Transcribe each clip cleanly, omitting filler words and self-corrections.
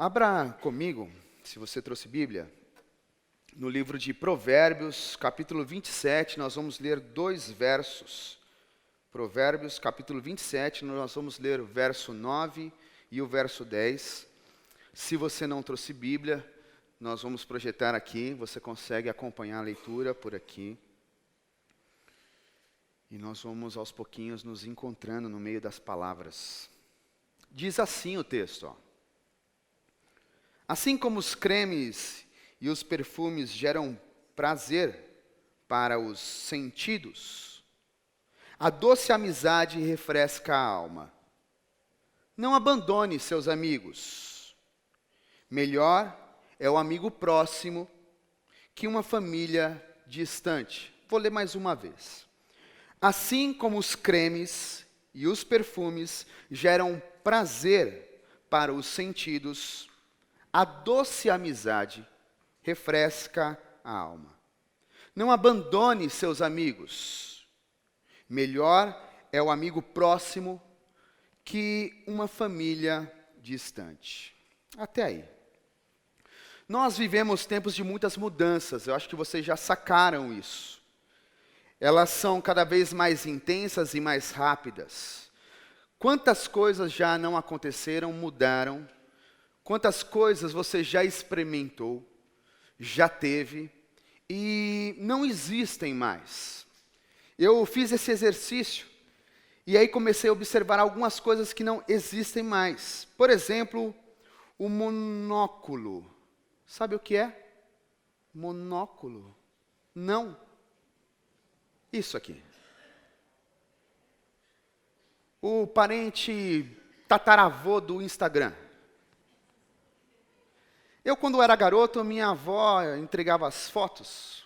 Abra comigo, se você trouxe Bíblia, no livro de Provérbios, capítulo 27, nós vamos ler 2 versos. Provérbios, capítulo 27, nós vamos ler o verso 9 e o verso 10. Se você não trouxe Bíblia, nós vamos projetar aqui, você consegue acompanhar a leitura por aqui. E nós vamos aos pouquinhos nos encontrando no meio das palavras. Diz assim o texto, ó. Assim como os cremes e os perfumes geram prazer para os sentidos, a doce amizade refresca a alma. Não abandone seus amigos. Melhor é o amigo próximo que uma família distante. Vou ler mais uma vez. Assim como os cremes e os perfumes geram prazer para os sentidos, a doce amizade refresca a alma. Não abandone seus amigos. Melhor é o amigo próximo que uma família distante. Até aí. Nós vivemos tempos de muitas mudanças, eu acho que vocês já sacaram isso. Elas são cada vez mais intensas e mais rápidas. Quantas coisas já não aconteceram, mudaram? Quantas coisas você já experimentou, já teve e não existem mais? Eu fiz esse exercício e aí comecei a observar algumas coisas que não existem mais. Por exemplo, o monóculo. Sabe o que é? Monóculo. Não. Isso aqui. O parente tataravô do Instagram. Eu, quando era garoto, minha avó entregava as fotos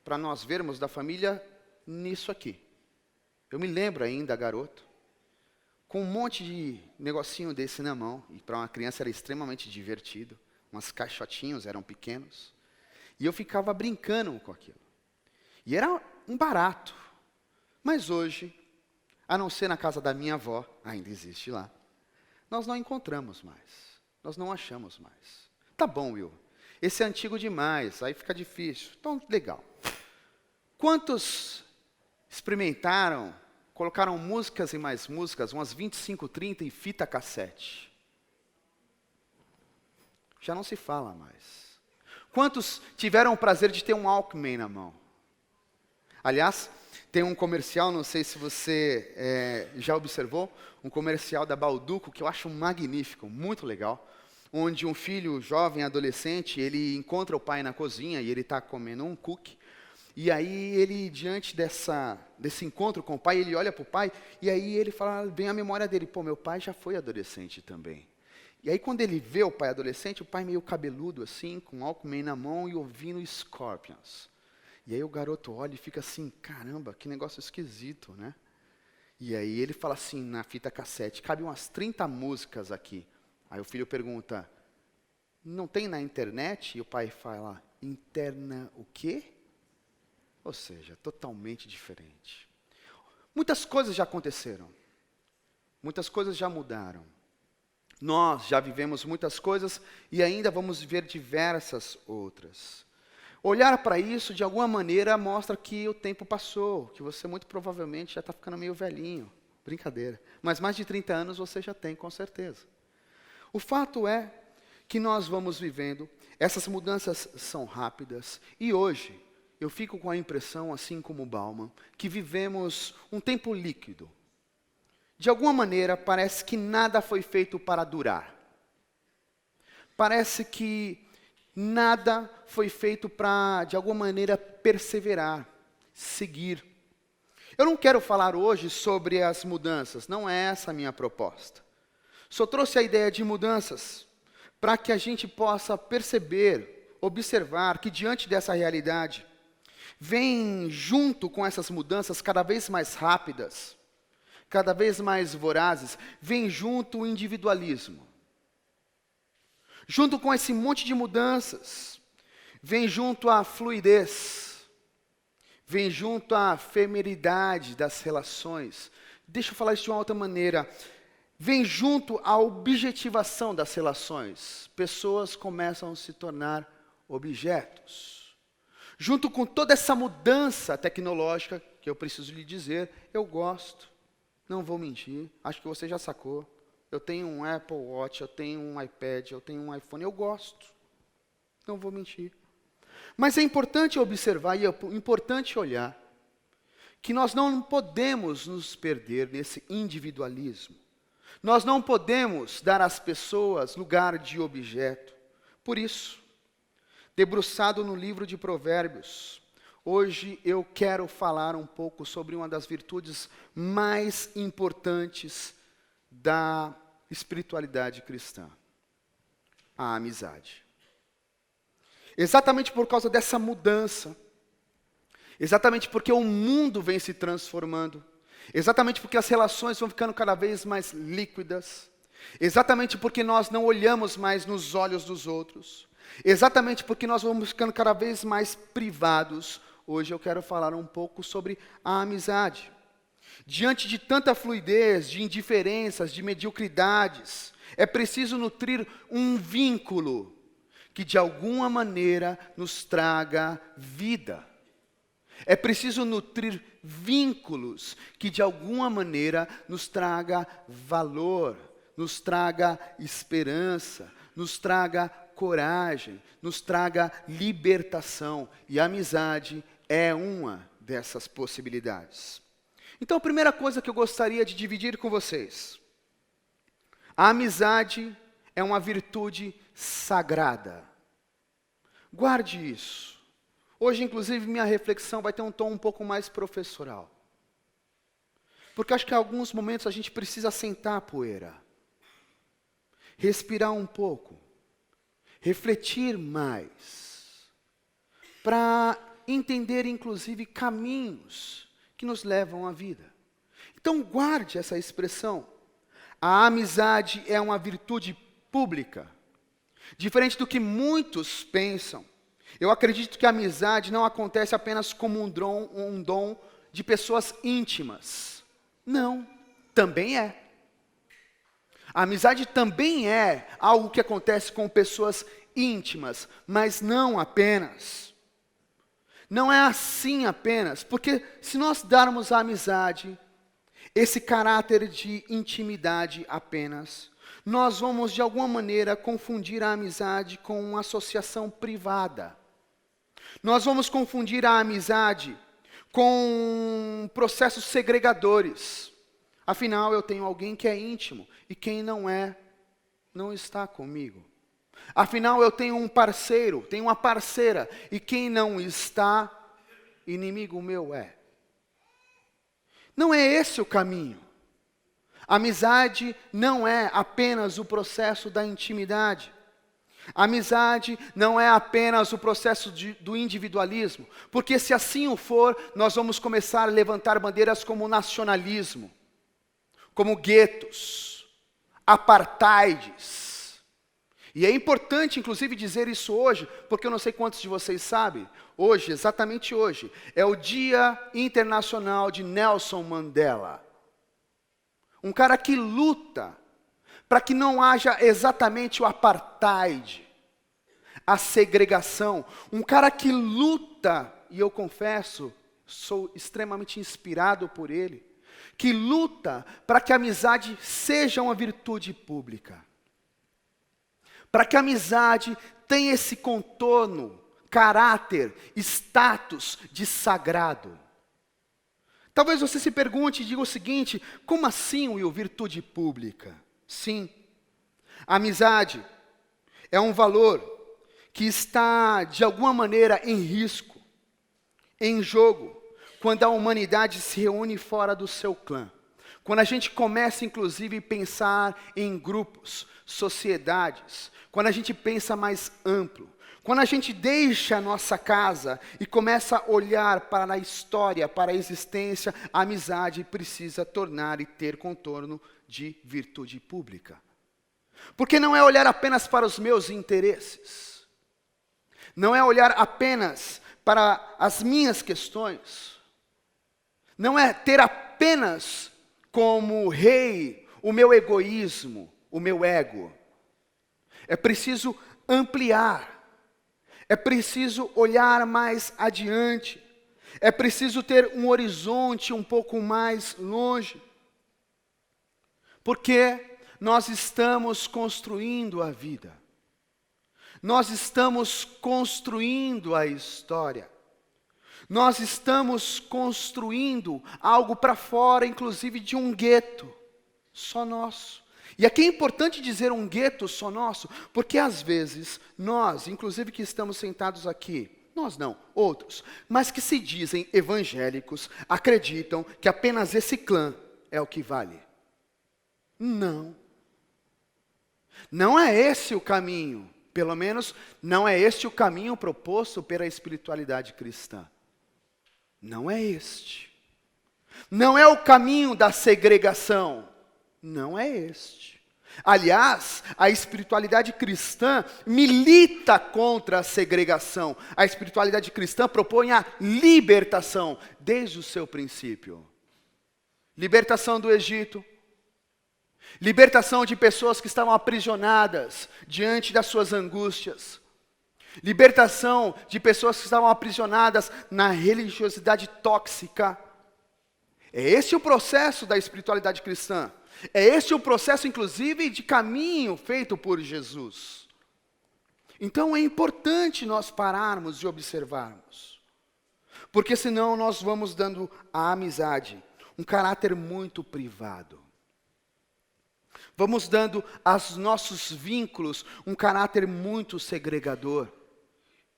para nós vermos da família nisso aqui. Eu me lembro ainda, garoto, com um monte de negocinho desse na mão. E para uma criança era extremamente divertido. Umas caixotinhos eram pequenos. E eu ficava brincando com aquilo. E era um barato. Mas hoje, a não ser na casa da minha avó, ainda existe lá, nós não encontramos mais. Nós não achamos mais. Tá bom, Will. Esse é antigo demais, aí fica difícil. Então, legal. Quantos experimentaram, colocaram músicas e mais músicas, umas 25, 30 em fita cassete? Já não se fala mais. Quantos tiveram o prazer de ter um Walkman na mão? Aliás, tem um comercial, não sei se você já observou, um comercial da Balduco que eu acho magnífico, muito legal. Onde um filho jovem, adolescente, ele encontra o pai na cozinha e ele está comendo um cookie. E aí ele, diante desse encontro com o pai, ele olha para o pai e aí ele fala, vem a memória dele, pô, meu pai já foi adolescente também. E aí quando ele vê o pai adolescente, o pai meio cabeludo assim, com Walkman na mão e ouvindo Scorpions. E aí o garoto olha e fica assim, caramba, que negócio esquisito, né? E aí ele fala assim, na fita cassete, cabe umas 30 músicas aqui. Aí o filho pergunta, não tem na internet? E o pai fala, interna o quê? Ou seja, totalmente diferente. Muitas coisas já aconteceram. Muitas coisas já mudaram. Nós já vivemos muitas coisas e ainda vamos viver diversas outras. Olhar para isso, de alguma maneira, mostra que o tempo passou, que você muito provavelmente já está ficando meio velhinho. Brincadeira. Mas mais de 30 anos você já tem, com certeza. O fato é que nós vamos vivendo, essas mudanças são rápidas, e hoje eu fico com a impressão, assim como o Bauman, que vivemos um tempo líquido. De alguma maneira, parece que nada foi feito para durar. Parece que nada foi feito para, de alguma maneira, perseverar, seguir. Eu não quero falar hoje sobre as mudanças, não é essa a minha proposta. Só trouxe a ideia de mudanças para que a gente possa perceber, observar que diante dessa realidade, vem junto com essas mudanças cada vez mais rápidas, cada vez mais vorazes, vem junto o individualismo. Junto com esse monte de mudanças, vem junto a fluidez, vem junto a efemeridade das relações. Deixa eu falar isso de uma outra maneira. vem junto à objetivação das relações. Pessoas começam a se tornar objetos. Junto com toda essa mudança tecnológica, que eu preciso lhe dizer, eu gosto. Não vou mentir, acho que você já sacou. Eu tenho um Apple Watch, eu tenho um iPad, eu tenho um iPhone, eu gosto. Não vou mentir. Mas é importante observar e é importante olhar que nós não podemos nos perder nesse individualismo. Nós não podemos dar às pessoas lugar de objeto. Por isso, debruçado no livro de Provérbios, hoje eu quero falar um pouco sobre uma das virtudes mais importantes da espiritualidade cristã: a amizade. Exatamente por causa dessa mudança, exatamente porque o mundo vem se transformando, exatamente porque as relações vão ficando cada vez mais líquidas, exatamente porque nós não olhamos mais nos olhos dos outros, exatamente porque nós vamos ficando cada vez mais privados, hoje eu quero falar um pouco sobre a amizade. Diante de tanta fluidez, de indiferenças, de mediocridades, é preciso nutrir um vínculo que de alguma maneira nos traga vida. É preciso nutrir vínculos que de alguma maneira nos traga valor, nos traga esperança, nos traga coragem, nos traga libertação. E a amizade é uma dessas possibilidades. Então, a primeira coisa que eu gostaria de dividir com vocês: a amizade é uma virtude sagrada. Guarde isso. Hoje, inclusive, minha reflexão vai ter um tom um pouco mais professoral. Porque acho que em alguns momentos a gente precisa sentar a poeira, respirar um pouco, refletir mais, para entender, inclusive, caminhos que nos levam à vida. Então, guarde essa expressão. A amizade é uma virtude pública. Diferente do que muitos pensam, eu acredito que a amizade não acontece apenas como um dom de pessoas íntimas. Não, também é. A amizade também é algo que acontece com pessoas íntimas, mas não apenas. Não é assim apenas, porque se nós darmos à amizade esse caráter de intimidade apenas, nós vamos de alguma maneira confundir a amizade com uma associação privada. Nós vamos confundir a amizade com processos segregadores. Afinal, eu tenho alguém que é íntimo e quem não é, não está comigo. Afinal, eu tenho um parceiro, tenho uma parceira e quem não está, inimigo meu é. Não é esse o caminho. Amizade não é apenas o processo da intimidade. Amizade não é apenas o processo do individualismo, porque se assim o for, nós vamos começar a levantar bandeiras como nacionalismo, como guetos, apartheids. E é importante, inclusive, dizer isso hoje, porque eu não sei quantos de vocês sabem, hoje, exatamente hoje, é o Dia Internacional de Nelson Mandela. Um cara que luta para que não haja exatamente o apartheid, a segregação. Um cara que luta, e eu confesso, sou extremamente inspirado por ele, que luta para que a amizade seja uma virtude pública. Para que a amizade tenha esse contorno, caráter, status de sagrado. Talvez você se pergunte e diga o seguinte: como assim, Will, virtude pública? Sim, a amizade é um valor que está, de alguma maneira, em risco, em jogo, quando a humanidade se reúne fora do seu clã. Quando a gente começa, inclusive, a pensar em grupos, sociedades, quando a gente pensa mais amplo, quando a gente deixa a nossa casa e começa a olhar para a história, para a existência, a amizade precisa tornar e ter contorno de virtude pública. Porque não é olhar apenas para os meus interesses, não é olhar apenas para as minhas questões, não é ter apenas como rei o meu egoísmo, o meu ego. É preciso ampliar. É preciso olhar mais adiante. É preciso ter um horizonte um pouco mais longe. Porque nós estamos construindo a vida. Nós estamos construindo a história. Nós estamos construindo algo para fora, inclusive de um gueto, só nosso. E aqui é importante dizer um gueto só nosso, porque às vezes nós, inclusive que estamos sentados aqui, nós não, outros, mas que se dizem evangélicos, acreditam que apenas esse clã é o que vale. Não. Não é esse o caminho, pelo menos não é este o caminho proposto pela espiritualidade cristã. Não é este. Não é o caminho da segregação. Não é este. Aliás, a espiritualidade cristã milita contra a segregação. A espiritualidade cristã propõe a libertação desde o seu princípio. Libertação do Egito. Libertação de pessoas que estavam aprisionadas diante das suas angústias. Libertação de pessoas que estavam aprisionadas na religiosidade tóxica. É esse o processo da espiritualidade cristã. É esse o processo, inclusive, de caminho feito por Jesus. Então é importante nós pararmos e observarmos. Porque senão nós vamos dando à amizade um caráter muito privado. Vamos dando aos nossos vínculos um caráter muito segregador.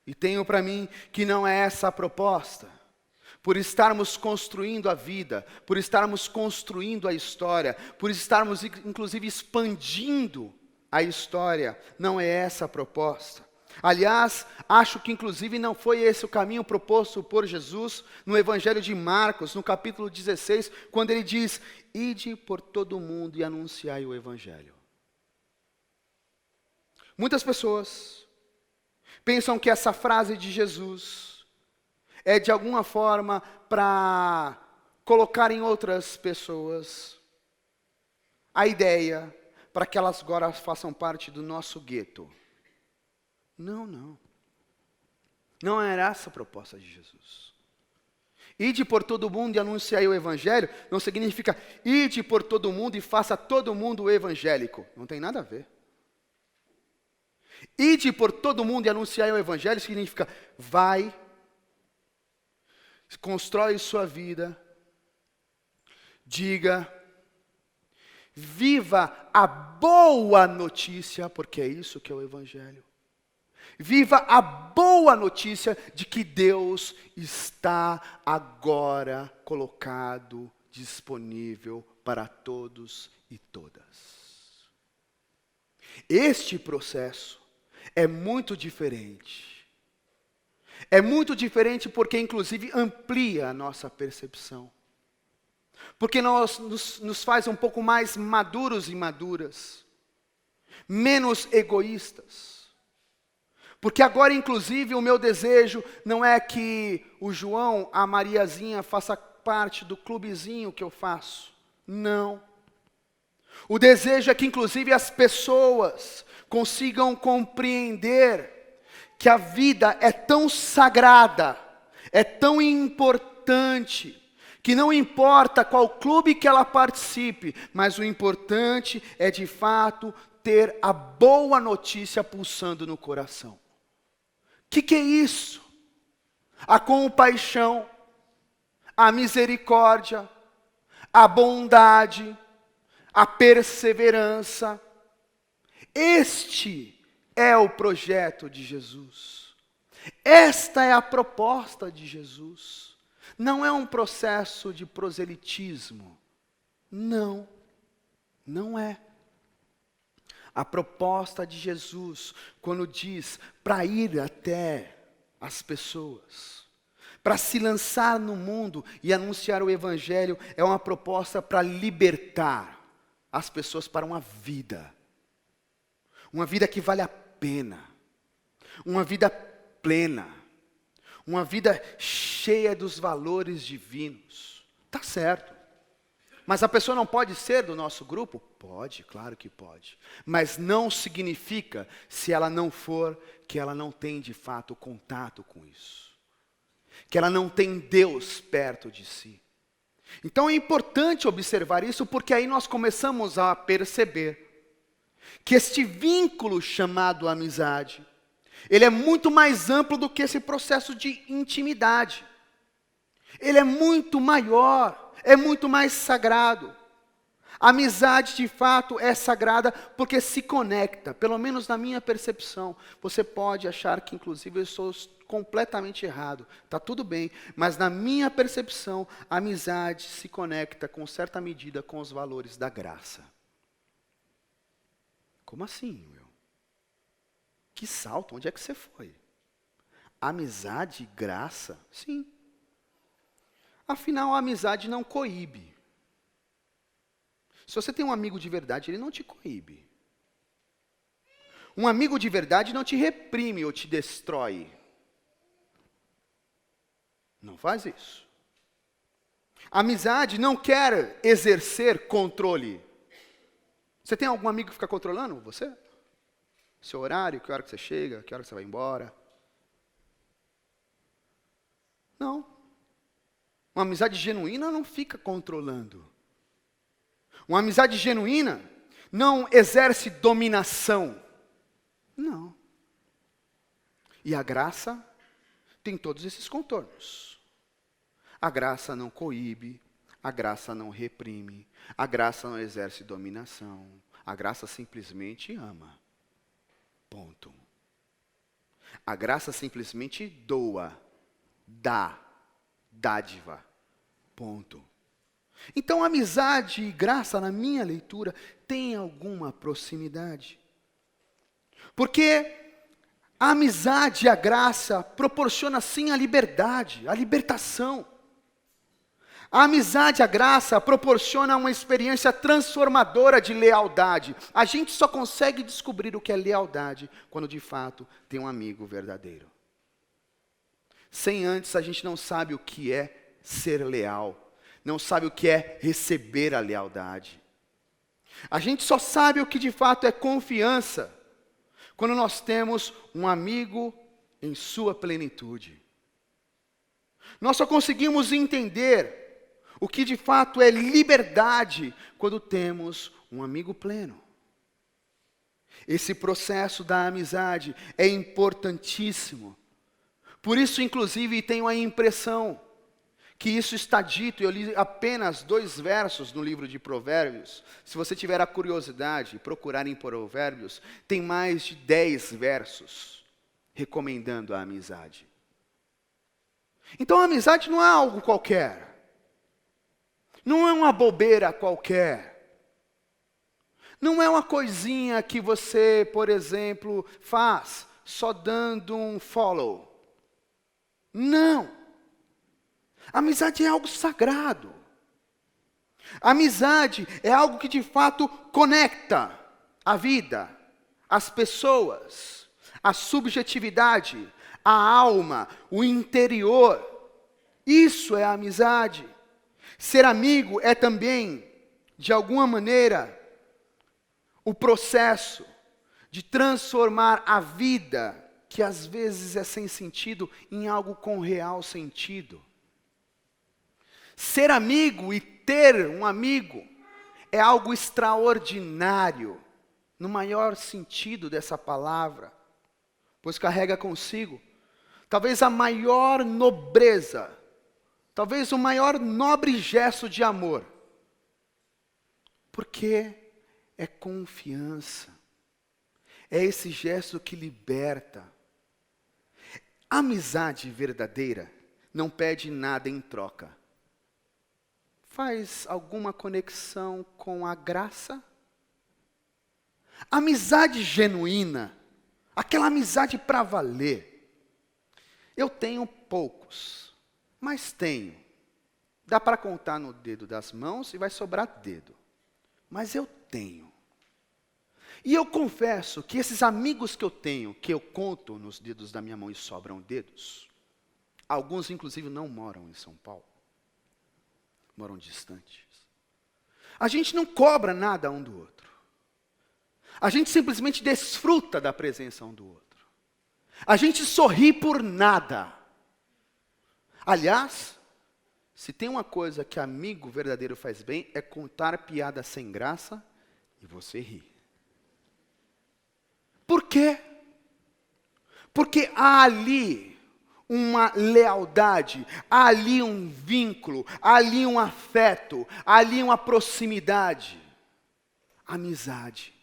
E tenho para mim que não é essa a proposta. Por estarmos construindo a vida, por estarmos construindo a história, por estarmos inclusive expandindo a história, não é essa a proposta. Aliás, acho que inclusive não foi esse o caminho proposto por Jesus no Evangelho de Marcos, no capítulo 16, quando ele diz: ide por todo o mundo e anunciai o Evangelho. Muitas pessoas pensam que essa frase de Jesus é de alguma forma para colocar em outras pessoas a ideia para que elas agora façam parte do nosso gueto. Não, não. Não era essa a proposta de Jesus. Ide por todo mundo e anunciai o Evangelho não significa ide por todo mundo e faça todo mundo evangélico. Não tem nada a ver. Ide por todo mundo e anunciai o Evangelho significa vai, constrói sua vida, diga, viva a boa notícia, porque é isso que é o Evangelho. Viva a boa notícia de que Deus está agora colocado, disponível para todos e todas. Este processo é muito diferente. É muito diferente porque, inclusive, amplia a nossa percepção. Porque nos faz um pouco mais maduros e maduras. Menos egoístas. Porque agora, inclusive, o meu desejo não é que o João, a Mariazinha, faça parte do clubezinho que eu faço. Não. O desejo é que, inclusive, as pessoas consigam compreender que a vida é tão sagrada, é tão importante, que não importa qual clube que ela participe, mas o importante é, de fato, ter a boa notícia pulsando no coração. O que é isso? A compaixão, a misericórdia, a bondade, a perseverança. Este é o projeto de Jesus. Esta é a proposta de Jesus. Não é um processo de proselitismo. Não, não é. A proposta de Jesus, quando diz para ir até as pessoas, para se lançar no mundo e anunciar o Evangelho, é uma proposta para libertar as pessoas para uma vida que vale a pena, uma vida plena, uma vida cheia dos valores divinos. Tá certo. Mas a pessoa não pode ser do nosso grupo? Pode, claro que pode. Mas não significa, se ela não for, que ela não tem de fato contato com isso. Que ela não tem Deus perto de si. Então é importante observar isso, porque aí nós começamos a perceber que este vínculo chamado amizade, ele é muito mais amplo do que esse processo de intimidade. Ele é muito maior, é muito mais sagrado. A amizade, de fato, é sagrada porque se conecta, pelo menos na minha percepção. Você pode achar que, inclusive, eu sou completamente errado. Está tudo bem, mas na minha percepção, a amizade se conecta, com certa medida, com os valores da graça. Como assim, Will? Que salto, onde é que você foi? Amizade e graça? Sim. Afinal, a amizade não coíbe. Se você tem um amigo de verdade, ele não te coíbe. Um amigo de verdade não te reprime ou te destrói. Não faz isso. A amizade não quer exercer controle. Você tem algum amigo que fica controlando você? Seu horário, que hora que você chega, que hora que você vai embora? Não. Uma amizade genuína não fica controlando. Uma amizade genuína não exerce dominação. Não. E a graça tem todos esses contornos. A graça não coíbe, a graça não reprime, a graça não exerce dominação, a graça simplesmente ama. Ponto. A graça simplesmente doa, dá, dádiva. Ponto. Então, amizade e graça, na minha leitura, tem alguma proximidade. Porque a amizade e a graça proporcionam, sim, a liberdade, a libertação. A amizade e a graça proporcionam uma experiência transformadora de lealdade. A gente só consegue descobrir o que é lealdade quando, de fato, tem um amigo verdadeiro. Sem antes, a gente não sabe o que é ser leal. Não sabe o que é receber a lealdade. A gente só sabe o que de fato é confiança quando nós temos um amigo em sua plenitude. Nós só conseguimos entender o que de fato é liberdade quando temos um amigo pleno. Esse processo da amizade é importantíssimo. Por isso, inclusive, tenho a impressão que isso está dito, eu li apenas 2 versos no livro de Provérbios. Se você tiver a curiosidade, procurar em Provérbios, tem mais de 10 versos recomendando a amizade. Então a amizade não é algo qualquer. Não é uma bobeira qualquer. Não é uma coisinha que você, por exemplo, faz só dando um follow. Não. Amizade é algo sagrado. Amizade é algo que de fato conecta a vida, as pessoas, a subjetividade, a alma, o interior. Isso é a amizade. Ser amigo é também, de alguma maneira, o processo de transformar a vida, que às vezes é sem sentido, em algo com real sentido. Ser amigo e ter um amigo é algo extraordinário, no maior sentido dessa palavra, pois carrega consigo talvez a maior nobreza, talvez o maior nobre gesto de amor, porque é confiança, é esse gesto que liberta. A amizade verdadeira não pede nada em troca. Faz alguma conexão com a graça? Amizade genuína, aquela amizade para valer. Eu tenho poucos, mas tenho. Dá para contar no dedo das mãos e vai sobrar dedo. Mas eu tenho. E eu confesso que esses amigos que eu tenho, que eu conto nos dedos da minha mão e sobram dedos, alguns inclusive não moram em São Paulo. Moram distantes. A gente não cobra nada um do outro. A gente simplesmente desfruta da presença um do outro. A gente sorri por nada. Aliás, se tem uma coisa que amigo verdadeiro faz bem, é contar piada sem graça e você ri. Por quê? Porque há ali uma lealdade, há ali um vínculo, há ali um afeto, há ali uma proximidade. Amizade.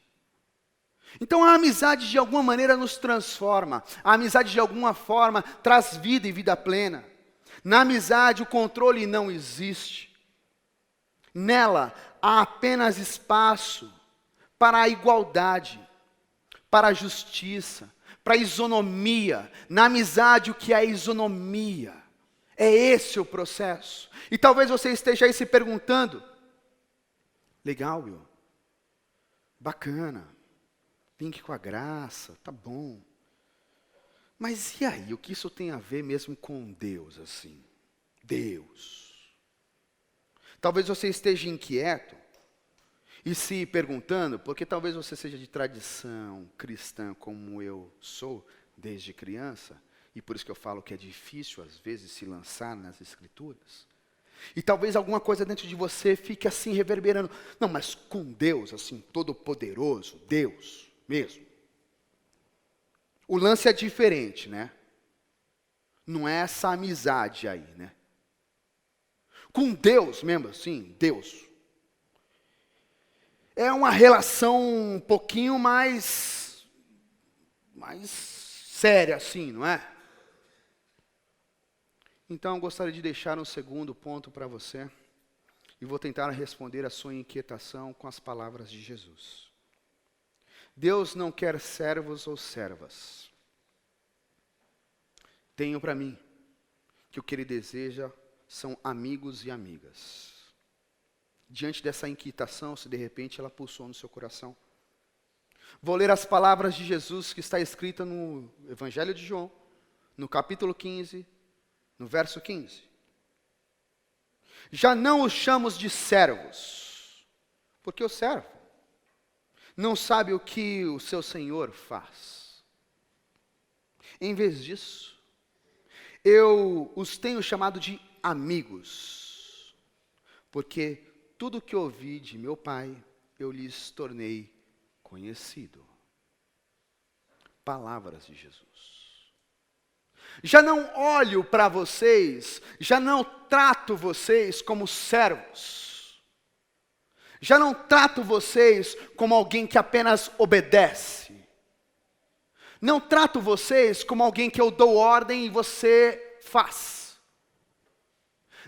Então a amizade de alguma maneira nos transforma. A amizade de alguma forma traz vida e vida plena. Na amizade o controle não existe. Nela há apenas espaço para a igualdade, para a justiça, para a isonomia. Na amizade, o que é isonomia? É esse o processo. E talvez você esteja aí se perguntando, legal, Will, bacana, link com a graça, tá bom. Mas e aí, o que isso tem a ver mesmo com Deus, assim? Deus. Talvez você esteja inquieto e se perguntando, porque talvez você seja de tradição cristã como eu sou desde criança, e por isso que eu falo que é difícil às vezes se lançar nas escrituras. E talvez alguma coisa dentro de você fique assim reverberando. Não, mas com Deus, assim, todo-poderoso, Deus mesmo. O lance é diferente, né? Não é essa amizade aí, né? Com Deus mesmo, assim, Deus. É uma relação um pouquinho mais séria, assim, não é? Então, eu gostaria de deixar um segundo ponto para você. E vou tentar responder a sua inquietação com as palavras de Jesus. Deus não quer servos ou servas. Tenho para mim que o que Ele deseja são amigos e amigas. Diante dessa inquietação, se de repente ela pulsou no seu coração, vou ler as palavras de Jesus que está escrita no Evangelho de João, no capítulo 15, no verso 15. Já não os chamo de servos, porque o servo não sabe o que o seu senhor faz. Em vez disso, eu os tenho chamado de amigos, porque tudo que ouvi de meu Pai, eu lhes tornei conhecido. Palavras de Jesus. Já não olho para vocês, já não trato vocês como servos. Já não trato vocês como alguém que apenas obedece. Não trato vocês como alguém que eu dou ordem e você faz.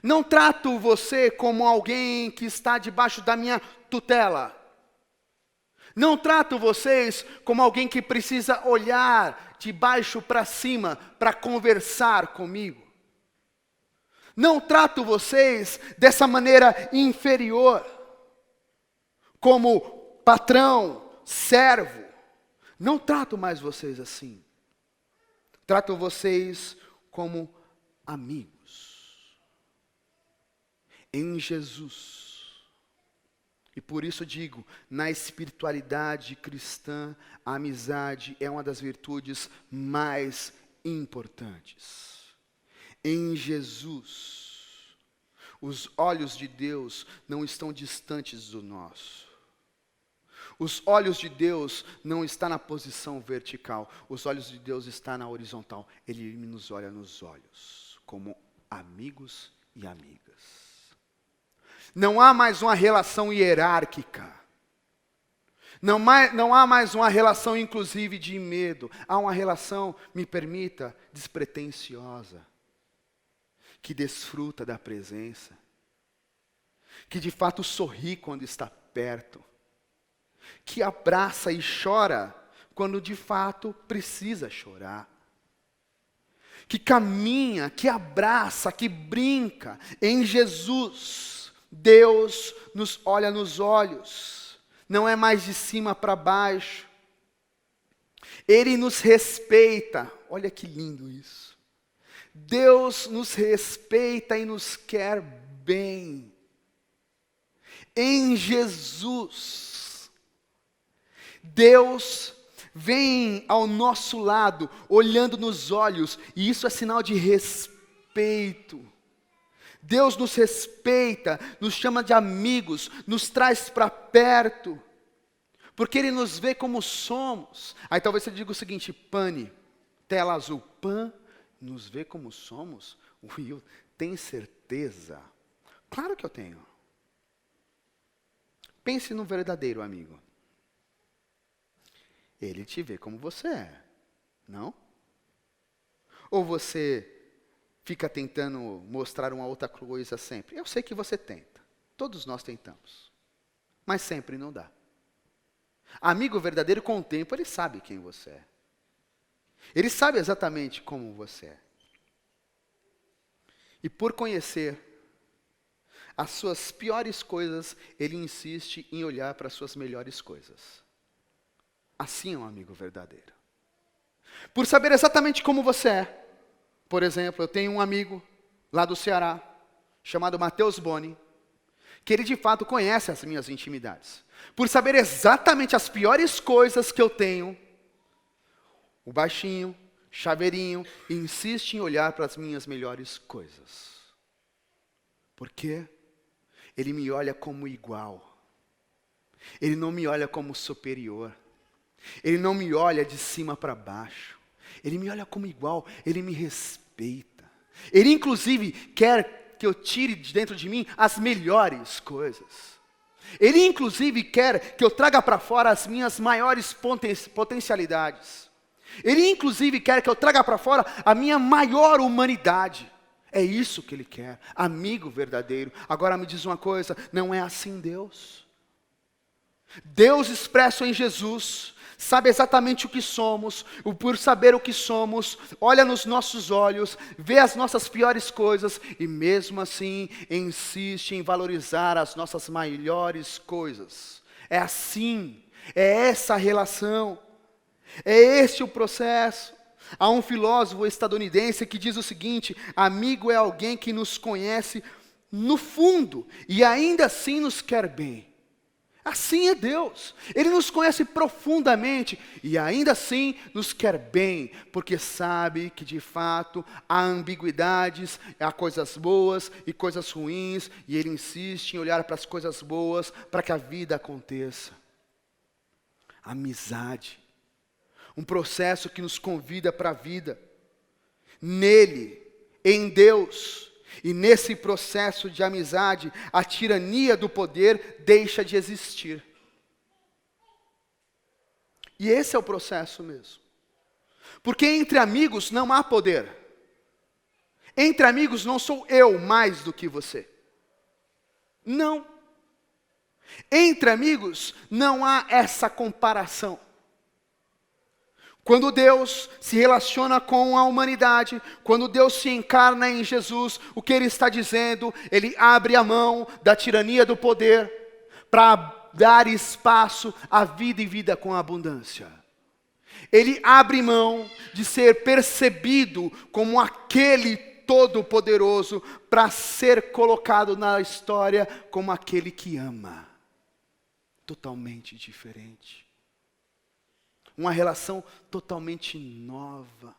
Não trato você como alguém que está debaixo da minha tutela. Não trato vocês como alguém que precisa olhar de baixo para cima para conversar comigo. Não trato vocês dessa maneira inferior, como patrão, servo. Não trato mais vocês assim. Trato vocês como amigos. Em Jesus. E por isso digo, na espiritualidade cristã, a amizade é uma das virtudes mais importantes. Em Jesus, os olhos de Deus não estão distantes do nosso. Os olhos de Deus não estão na posição vertical. Os olhos de Deus estão na horizontal. Ele nos olha nos olhos, como amigos e amigas. Não há mais uma relação hierárquica. Não há mais uma relação, inclusive, de medo. Há uma relação, me permita, despretensiosa. Que desfruta da presença. Que de fato sorri quando está perto. Que abraça e chora quando de fato precisa chorar. Que caminha, que abraça, que brinca em Jesus. Deus nos olha nos olhos, não é mais de cima para baixo. Ele nos respeita, olha que lindo isso. Deus nos respeita e nos quer bem. Em Jesus, Deus vem ao nosso lado, olhando nos olhos, e isso é sinal de respeito. Deus nos respeita, nos chama de amigos, nos traz para perto, porque Ele nos vê como somos. Aí talvez você diga o seguinte: Pane, tela azul, Pan nos vê como somos? Will, tem certeza? Claro que eu tenho. Pense no verdadeiro amigo. Ele te vê como você é, não? Ou você fica tentando mostrar uma outra coisa sempre? Eu sei que você tenta. Todos nós tentamos. Mas sempre não dá. Amigo verdadeiro, com o tempo, ele sabe quem você é. Ele sabe exatamente como você é. E por conhecer as suas piores coisas, ele insiste em olhar para as suas melhores coisas. Assim é um amigo verdadeiro. Por saber exatamente como você é. Por exemplo, eu tenho um amigo lá do Ceará, chamado Matheus Boni, que ele de fato conhece as minhas intimidades. Por saber exatamente as piores coisas que eu tenho, o baixinho, chaveirinho, insiste em olhar para as minhas melhores coisas. Por quê? Ele me olha como igual. Ele não me olha como superior. Ele não me olha de cima para baixo. Ele me olha como igual, ele me respeita. Ele inclusive quer que eu tire de dentro de mim as melhores coisas. Ele inclusive quer que eu traga para fora as minhas maiores potencialidades. Ele inclusive quer que eu traga para fora a minha maior humanidade. É isso que ele quer, amigo verdadeiro. Agora me diz uma coisa, não é assim Deus? Deus expresso em Jesus sabe exatamente o que somos, por saber o que somos, olha nos nossos olhos, vê as nossas piores coisas e mesmo assim insiste em valorizar as nossas melhores coisas. É assim, é essa a relação, é esse o processo. Há um filósofo estadunidense que diz o seguinte: amigo é alguém que nos conhece no fundo e ainda assim nos quer bem. Assim é Deus. Ele nos conhece profundamente e ainda assim nos quer bem, porque sabe que de fato há ambiguidades, há coisas boas e coisas ruins, e Ele insiste em olhar para as coisas boas para que a vida aconteça. Amizade, um processo que nos convida para a vida. Nele, em Deus. E nesse processo de amizade, a tirania do poder deixa de existir. E esse é o processo mesmo. Porque entre amigos não há poder. Entre amigos não sou eu mais do que você. Não. Entre amigos não há essa comparação. Quando Deus se relaciona com a humanidade, quando Deus se encarna em Jesus, o que Ele está dizendo? Ele abre a mão da tirania do poder para dar espaço à vida e vida com abundância. Ele abre mão de ser percebido como aquele todo-poderoso para ser colocado na história como aquele que ama. Totalmente diferente. Uma relação totalmente nova.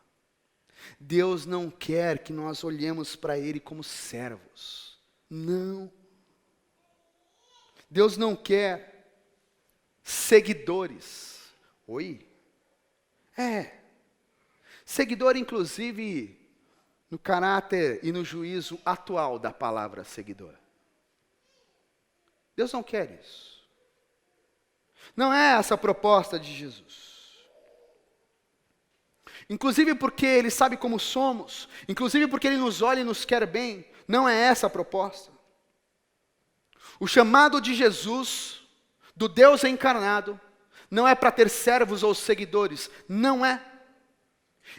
Deus não quer que nós olhemos para Ele como servos. Não. Deus não quer seguidores. Oi? Seguidor, inclusive, no caráter e no juízo atual da palavra seguidor. Deus não quer isso. Não é essa a proposta de Jesus. Inclusive porque Ele sabe como somos, inclusive porque Ele nos olha e nos quer bem, não é essa a proposta. O chamado de Jesus, do Deus encarnado, não é para ter servos ou seguidores, não é.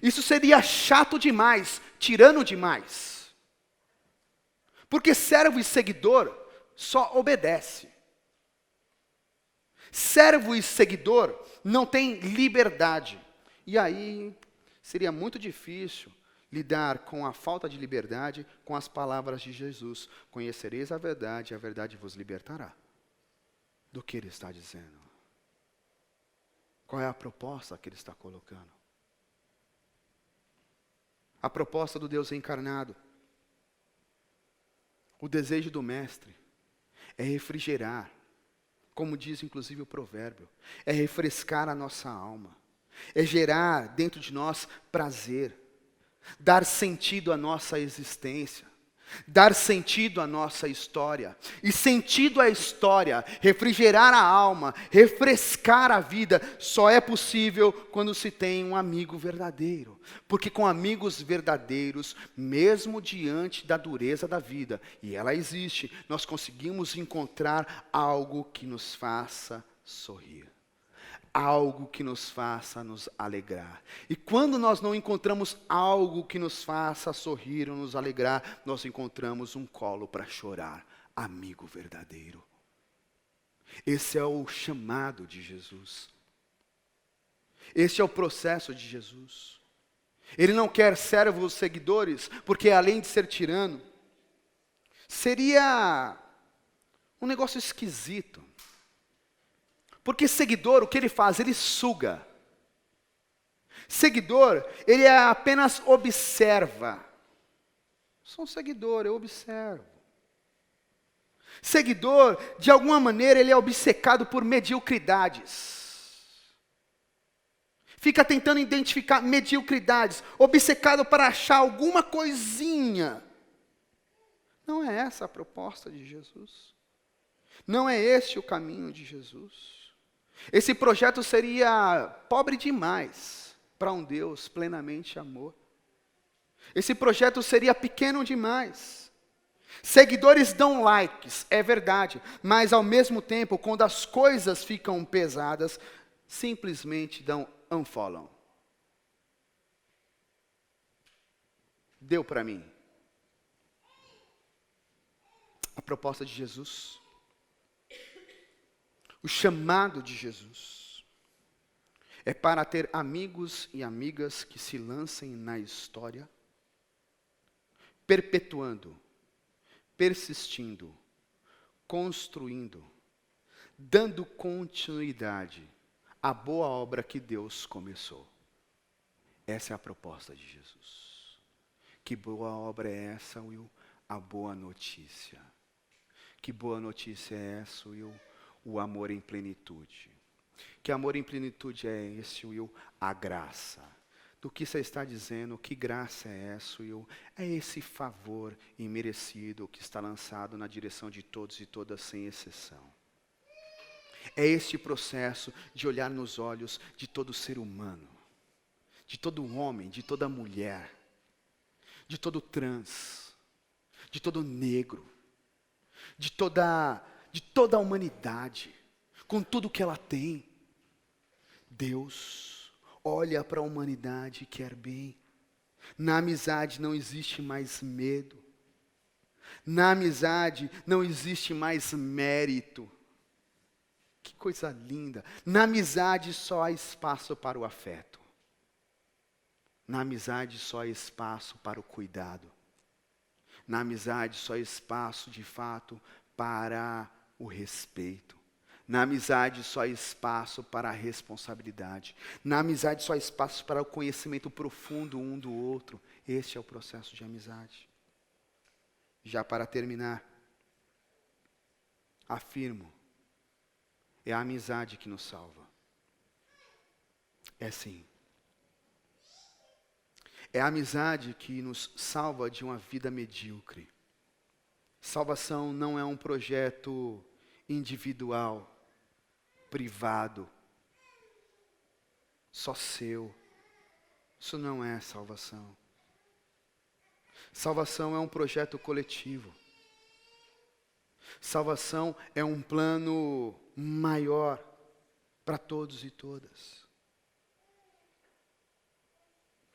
Isso seria chato demais, tirano demais. Porque servo e seguidor só obedece. Servo e seguidor não tem liberdade. E aí seria muito difícil lidar com a falta de liberdade com as palavras de Jesus. Conhecereis a verdade vos libertará. do que ele está dizendo. Qual é a proposta que ele está colocando? A proposta do Deus encarnado, o desejo do Mestre, é refrigerar, como diz inclusive o provérbio, é refrescar a nossa alma, é gerar dentro de nós prazer, dar sentido à nossa existência, dar sentido à nossa história. E sentido à história, refrigerar a alma, refrescar a vida, só é possível quando se tem um amigo verdadeiro. Porque com amigos verdadeiros, mesmo diante da dureza da vida, e ela existe, nós conseguimos encontrar algo que nos faça sorrir. Algo que nos faça nos alegrar. E quando nós não encontramos algo que nos faça sorrir ou nos alegrar, nós encontramos um colo para chorar. Amigo verdadeiro. Esse é o chamado de Jesus. Esse é o processo de Jesus. Ele não quer servos seguidores, porque além de ser tirano, seria um negócio esquisito. Porque seguidor, o que ele faz? Ele suga. Seguidor, ele apenas observa. Sou um seguidor, eu observo. Seguidor, de alguma maneira, ele é obcecado por mediocridades. Fica tentando identificar mediocridades, obcecado para achar alguma coisinha. Não é essa a proposta de Jesus. Não é esse o caminho de Jesus. Esse projeto seria pobre demais para um Deus plenamente amor. Esse projeto seria pequeno demais. Seguidores dão likes, é verdade, mas ao mesmo tempo, quando as coisas ficam pesadas, simplesmente dão unfollow. Deu para mim. A proposta de Jesus, o chamado de Jesus, é para ter amigos e amigas que se lancem na história, perpetuando, persistindo, construindo, dando continuidade à boa obra que Deus começou. Essa é a proposta de Jesus. Que boa obra é essa, Will? A boa notícia. Que boa notícia é essa, Will? O amor em plenitude. Que amor em plenitude é esse, Will? A graça. Do que você está dizendo? Que graça é essa, Will? É esse favor imerecido que está lançado na direção de todos e todas sem exceção. É este processo de olhar nos olhos de todo ser humano, de todo homem, de toda mulher, de todo trans, de todo negro, de toda a humanidade, com tudo que ela tem. Deus olha para a humanidade e quer bem. Na amizade não existe mais medo. Na amizade não existe mais mérito. Que coisa linda. Na amizade só há espaço para o afeto. Na amizade só há espaço para o cuidado. Na amizade só há espaço, de fato, para o respeito. Na amizade só há espaço para a responsabilidade. Na amizade só há espaço para o conhecimento profundo um do outro. Este é o processo de amizade. Já para terminar, afirmo, é a amizade que nos salva. É sim. É a amizade que nos salva de uma vida medíocre. Salvação não é um projeto individual, privado, só seu. Isso não é salvação. Salvação é um projeto coletivo. Salvação é um plano maior para todos e todas.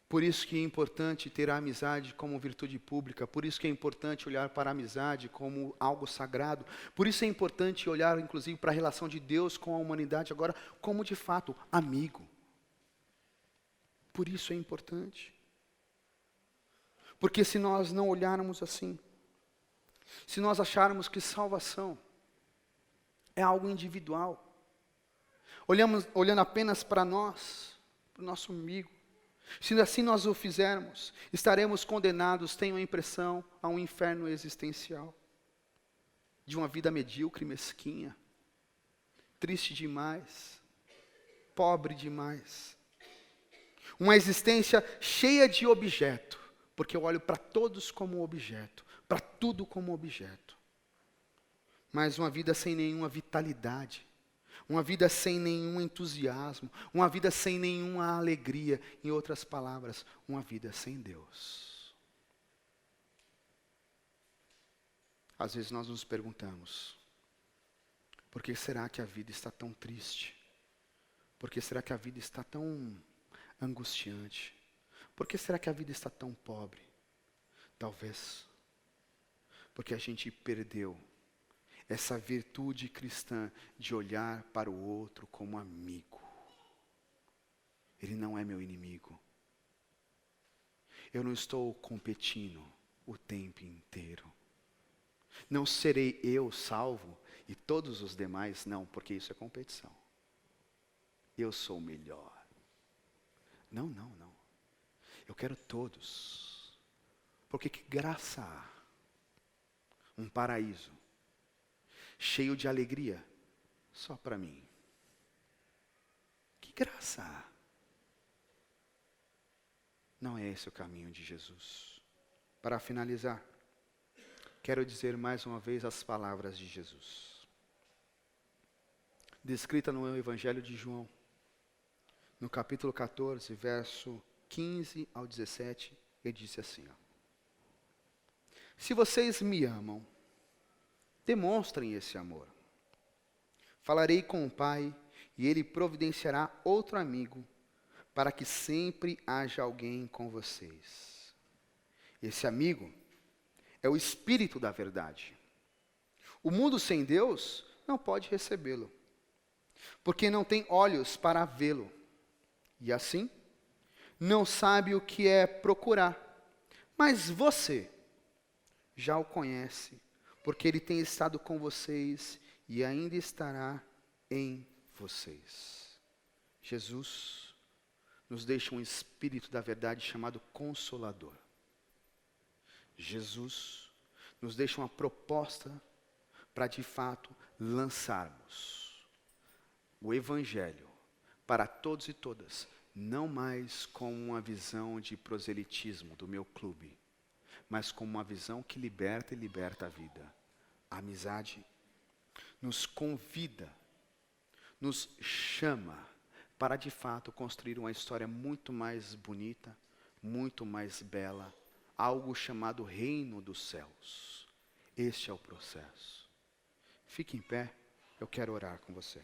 Por isso que é importante ter a amizade como virtude pública, por isso que é importante olhar para a amizade como algo sagrado, por isso é importante olhar inclusive para a relação de Deus com a humanidade agora como de fato amigo. Por isso é importante. Porque se nós não olharmos assim, se nós acharmos que salvação É algo individual. Olhando apenas para nós, para o nosso umbigo. Se assim nós o fizermos, estaremos condenados, tenho a impressão, a um inferno existencial. De uma vida medíocre, mesquinha, triste demais, pobre demais. Uma existência cheia de objeto, porque eu olho para todos como objeto, para tudo como objeto. Mas uma vida sem nenhuma vitalidade, uma vida sem nenhum entusiasmo, uma vida sem nenhuma alegria, em outras palavras, uma vida sem Deus. Às vezes nós nos perguntamos, por que será que a vida está tão triste? Por que será que a vida está tão angustiante? Por que será que a vida está tão pobre? Talvez porque a gente perdeu essa virtude cristã de olhar para o outro como amigo. Ele não é meu inimigo. Eu não estou competindo o tempo inteiro. Não serei eu salvo e todos os demais não, porque isso é competição. Eu sou o melhor. Não, não, não. Eu quero todos. Porque que graça há? Um paraíso cheio de alegria só para mim. Que graça há? Não é esse o caminho de Jesus. Para finalizar, quero dizer mais uma vez as palavras de Jesus. Descrita no Evangelho de João, no capítulo 14, verso 15 ao 17, ele disse assim, se vocês me amam, demonstrem esse amor. Falarei com o Pai, e Ele providenciará outro amigo, para que sempre haja alguém com vocês. Esse amigo é o Espírito da verdade. O mundo sem Deus não pode recebê-lo, porque não tem olhos para vê-lo, e assim não sabe o que é procurar. Mas você já o conhece, porque ele tem estado com vocês e ainda estará em vocês. Jesus nos deixa um Espírito da verdade chamado Consolador. Jesus nos deixa uma proposta para de fato lançarmos o Evangelho para todos e todas, não mais com uma visão de proselitismo do meu clube, mas com uma visão que liberta e liberta a vida. A amizade nos convida, nos chama para de fato construir uma história muito mais bonita, muito mais bela, algo chamado Reino dos Céus. Este é o processo. Fique em pé, eu quero orar com você.